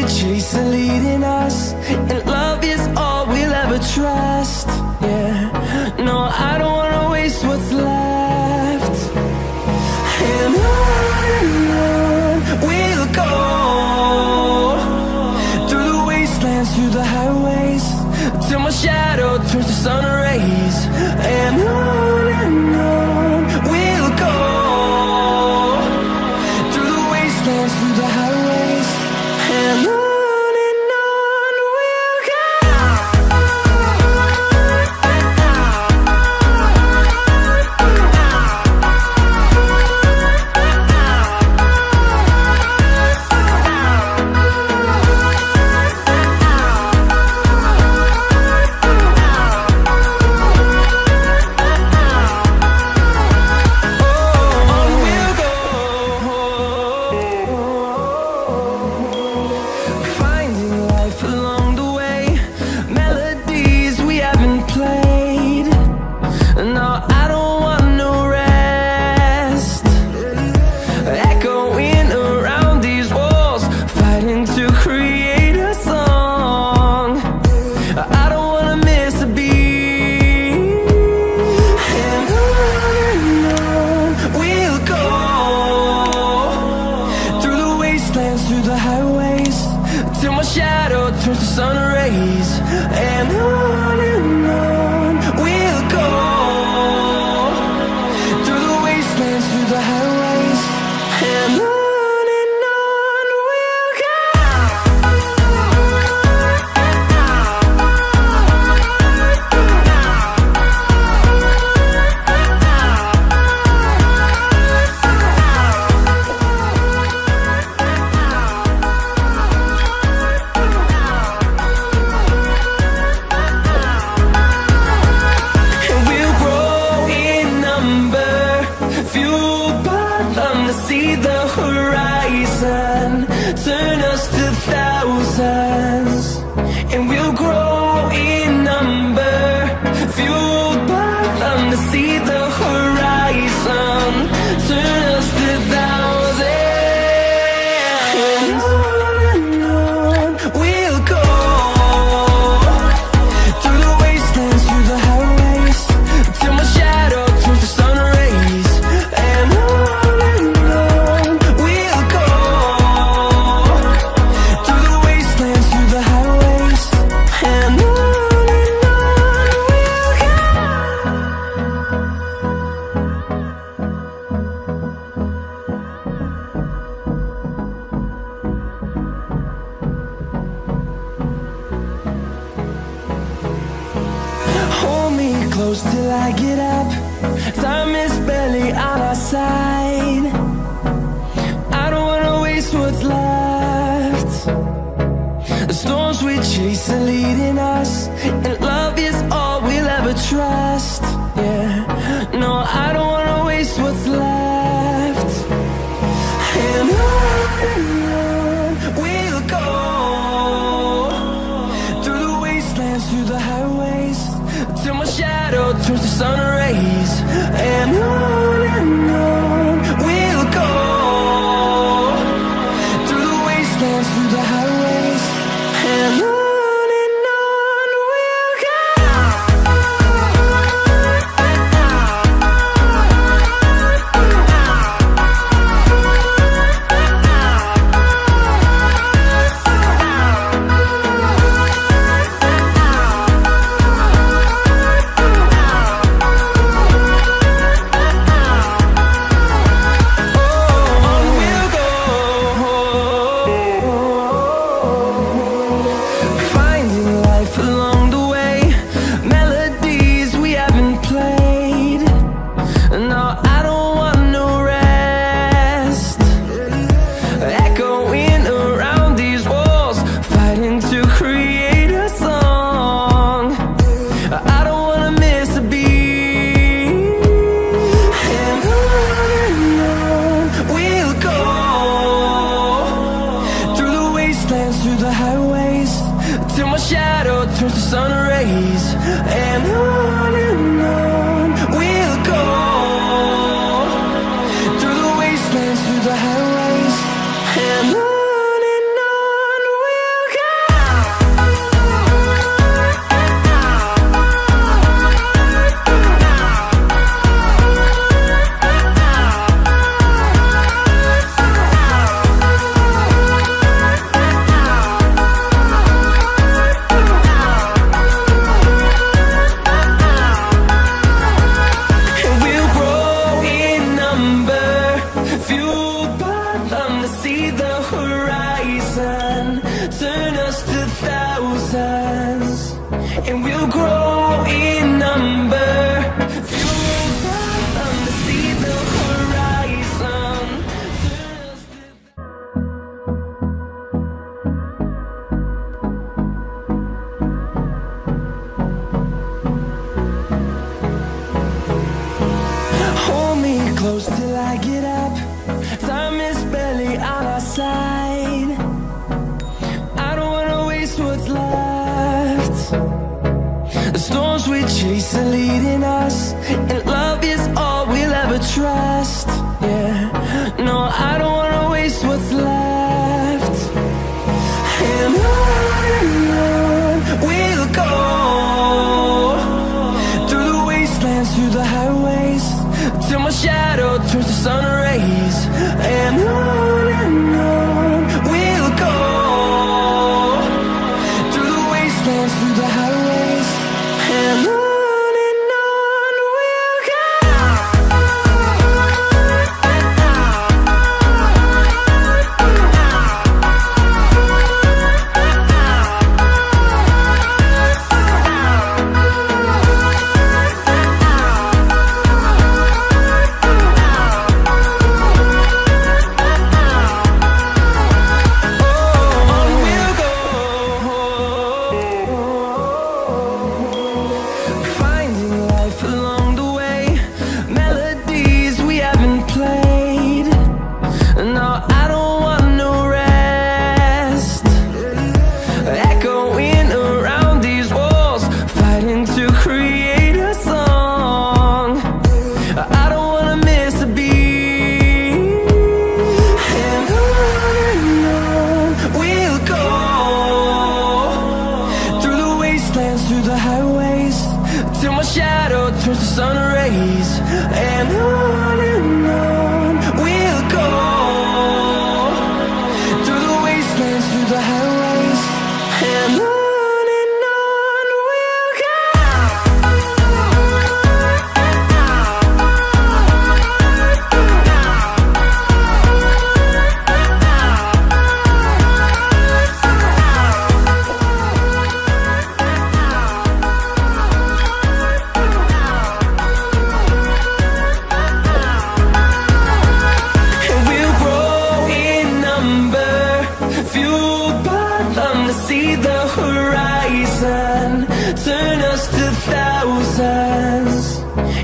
chase are leading us, and love is all we'll ever trust. Yeah, no, I don't wanna waste what's left. And on we'll go, through the wastelands, through the highways, till my shadow turns to sun rays. And on we'll go, through the wastelands, through the highways, and on we'll go. Chase the leading us, and love is all we'll ever trust. Yeah, no, I don't wanna waste what's left. And on we'll go, through the wastelands, through the highways, till my shadow turns to sun rays. And on we'll go, through the wastelands, through the highways, and on we'll go. Finding life along the way, melodies we haven't played. No, I don't want no rest. Echoing around these walls, fighting to create a song. I don't wanna miss a beat. And on we'll go, through the wastelands, through the highways, till my shadow turns to sun rays. And on